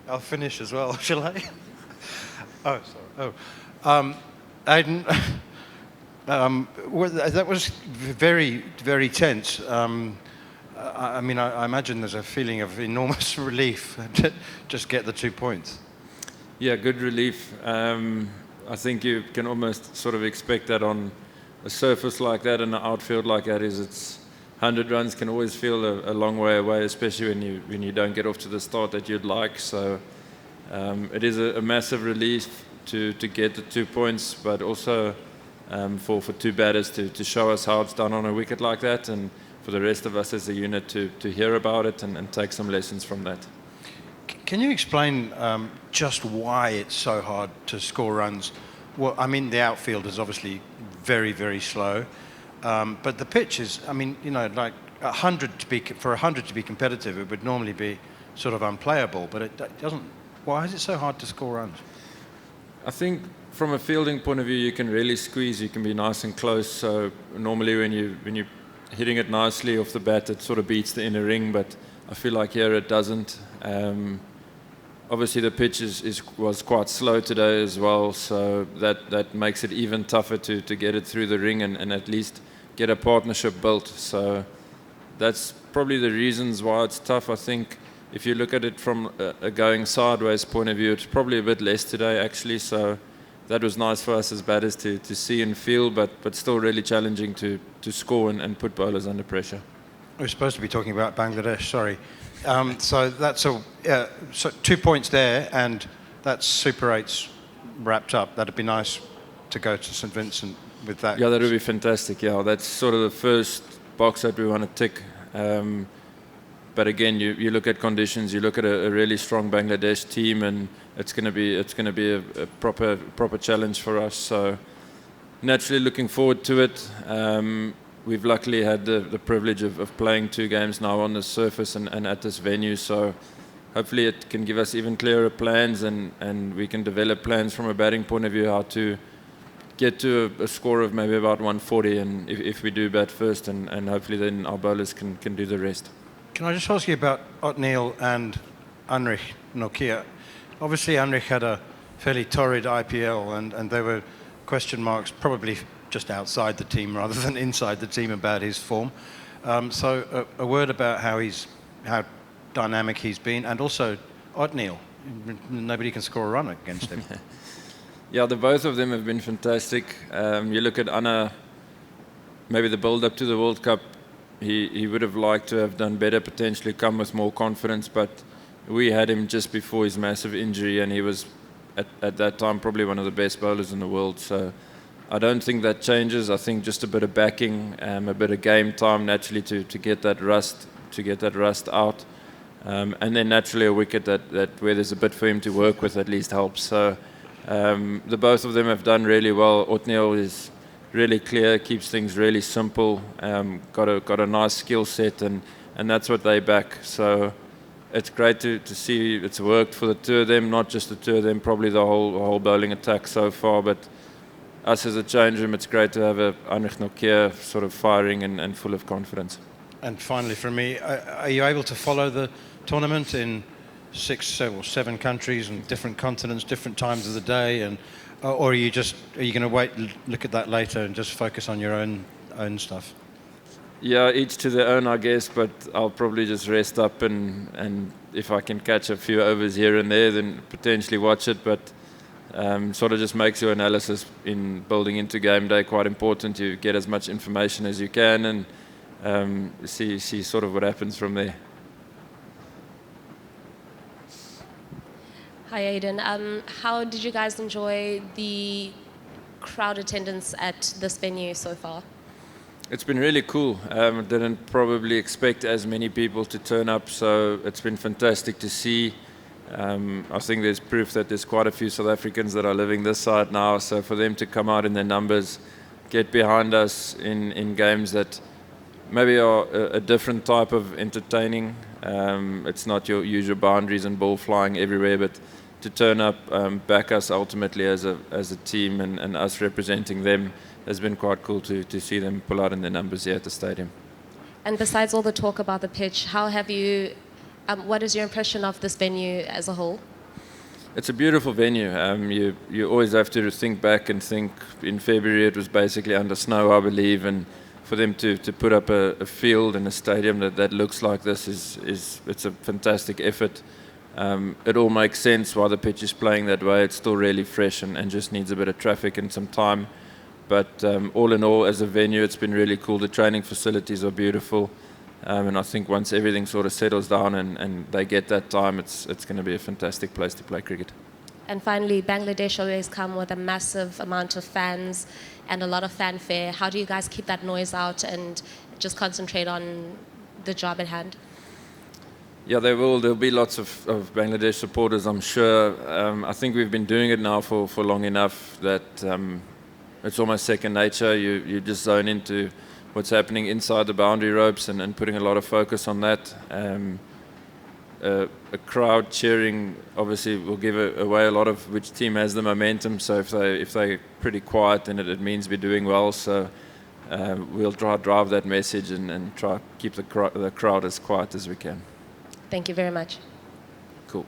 I'll finish as well, shall I? Oh, sorry. Oh. Aiden, that was very, very tense. I mean, I imagine there's a feeling of enormous relief to just get the 2 points. Yeah, good relief. I think you can almost sort of expect that on a surface like that and an outfield like that. It's 100 runs can always feel a long way away, especially when you don't get off to the start that you'd like. So it is a massive relief to get the 2 points, but also for two batters to show us how it's done on a wicket like that, and for the rest of us as a unit to hear about it and take some lessons from that. Can you explain just why it's so hard to score runs? Well, I mean, the outfield is obviously very, very slow, but the pitch is, I mean, you know, like 100 for 100 to be competitive, it would normally be sort of unplayable, but it doesn't. Why is it so hard to score runs? I think from a fielding point of view, you can really squeeze. You can be nice and close. So normally when you're hitting it nicely off the bat, it sort of beats the inner ring, but I feel like here it doesn't. Obviously the pitch was quite slow today as well, so that makes it even tougher to get it through the ring and at least get a partnership built. So that's probably the reasons why it's tough. I think if you look at it from a going sideways point of view, it's probably a bit less today actually, so that was nice for us as batters to see and feel, but still really challenging to score and put bowlers under pressure. We're supposed to be talking about Bangladesh, sorry. So that's so 2 points there, and that's Super 8's wrapped up. That'd be nice to go to St Vincent with that. Yeah, that would be fantastic. Yeah, that's sort of the first box that we want to tick. But again, you look at conditions, you look at a really strong Bangladesh team, and it's going to be a proper challenge for us. So naturally looking forward to it. We've luckily had the privilege of playing 2 games now on the surface and at this venue, so hopefully it can give us even clearer plans and we can develop plans from a batting point of view how to get to a score of maybe about 140, and if we do bat first, and hopefully then our bowlers can do the rest. Can I just ask you about Otniel and Anrich Nokia? Obviously Anrich had a fairly torrid IPL and there were question marks probably just outside the team rather than inside the team about his form. So a word about how dynamic he's been, and also Otniel. Nobody can score a run against him. Yeah, the both of them have been fantastic. You look at Anna, maybe the build-up to the World Cup, he would have liked to have done better, potentially come with more confidence, but we had him just before his massive injury, and he was at that time probably one of the best bowlers in the world. So I don't think that changes. I think just a bit of backing, a bit of game time naturally to get that rust out, and then naturally a wicket that where there's a bit for him to work with at least helps. So the both of them have done really well. Otniel is really clear, keeps things really simple, got a nice skill set, and that's what they back. So it's great to see it's worked for the 2 of them, not just the 2 of them, probably the whole bowling attack so far, but us as a change room, it's great to have a Anrich Nokia sort of firing and full of confidence. And finally from me, are you able to follow the tournament in 6 or 7 countries and different continents, different times of the day, and or are you going to wait, look at that later and just focus on your own stuff? Yeah, each to their own, I guess, but I'll probably just rest up and if I can catch a few overs here and there, then potentially watch it, but sort of just makes your analysis in building into game day quite important. You get as much information as you can and see sort of what happens from there. Hi Aiden, how did you guys enjoy the crowd attendance at this venue so far? It's been really cool. Didn't probably expect as many people to turn up, so it's been fantastic to see. I think there's proof that there's quite a few South Africans that are living this side now, so for them to come out in their numbers, get behind us in games that maybe are a different type of entertaining. It's not your usual boundaries and ball flying everywhere, but to turn up, back us ultimately as a team and us representing them has been quite cool to see them pull out in their numbers here at the stadium. And besides all the talk about the pitch, how have you, what is your impression of this venue as a whole? It's a beautiful venue. You always have to think back and think. In February it was basically under snow, I believe, and for them to put up a field and a stadium that looks like this is it's a fantastic effort. It all makes sense why the pitch is playing that way. It's still really fresh and just needs a bit of traffic and some time. But all in all, as a venue, it's been really cool. The training facilities are beautiful. And I think once everything sort of settles down and they get that time, it's going to be a fantastic place to play cricket. And finally, Bangladesh always come with a massive amount of fans and a lot of fanfare. How do you guys keep that noise out and just concentrate on the job at hand? Yeah, there'll be lots of Bangladesh supporters, I'm sure. I think we've been doing it now for long enough that it's almost second nature. You just zone into what's happening inside the boundary ropes and putting a lot of focus on that. A crowd cheering obviously will give away a lot of which team has the momentum. So if they're pretty quiet, then it means we're doing well. So we'll drive that message and try to keep the crowd as quiet as we can. Thank you very much. Cool.